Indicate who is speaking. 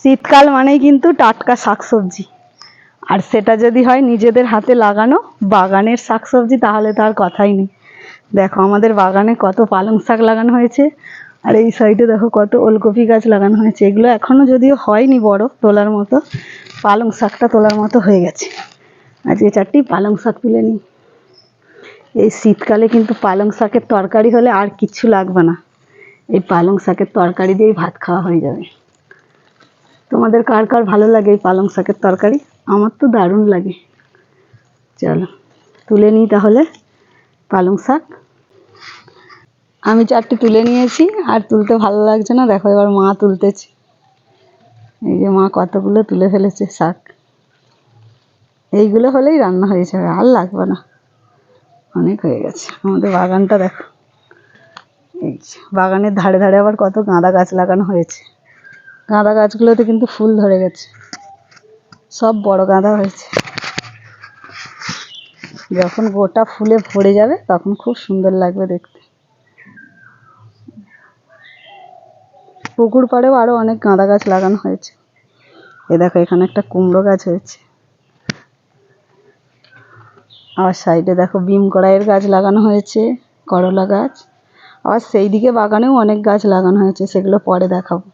Speaker 1: শীতকাল মানেই কিন্তু টাটকা শাকসবজি, আর সেটা যদি হয় নিজেদের হাতে লাগানো বাগানের শাকসবজি তাহলে তো আর কথাই নেই। দেখো আমাদের বাগানে কত পালং শাক লাগানো হয়েছে, আর এই সাইডে দেখো কত ওলকপি গাছ লাগানো হয়েছে। এগুলো এখনও যদিও হয়নি বড় তোলার মতো, পালং শাকটা তোলার মতো হয়ে গেছে। আজ এই চারটি পালং শাক তুলে নিই। এই শীতকালে কিন্তু পালং শাকের তরকারি হলে আর কিচ্ছু লাগবে না, এই পালং শাকের তরকারি দিয়েই ভাত খাওয়া হয়ে যাবে। তোমাদের কার কার ভালো লাগে এই পালং শাকের তরকারি? আমার তো দারুণ লাগে। চলো তুলে নিই তাহলে পালং শাক। আমি চারটি তুলে নিয়েছি, আর তুলতে ভালো লাগছে না। দেখো এবার মা তুলতেছে, এই যে মা কতগুলো তুলে ফেলেছে শাক। এইগুলো হলেই রান্না হয়ে যাবে, আর লাগবে না, অনেক হয়ে গেছে। আমাদের বাগানটা দেখো, এই বাগানের ধারে ধারে আবার কত গাঁদা গাছ লাগানো হয়েছে। গাঁদা গাছগুলোতে কিন্তু ফুল ধরে গেছে, সব বড় গাঁদা হয়েছে। যখন গোটা ফুলে ভরে যাবে তখন খুব সুন্দর লাগবে দেখতে। পুকুর পাড়েও আরও অনেক গাঁদা গাছ লাগানো হয়েছে। এ দেখো এখানে একটা কুমড়ো গাছ হয়েছে, আবার সাইডে দেখো বিম কড়াইয়ের গাছ লাগানো হয়েছে, করলা গাছ। আবার সেই দিকে বাগানেও অনেক গাছ লাগানো হয়েছে, সেগুলো পরে দেখাবো।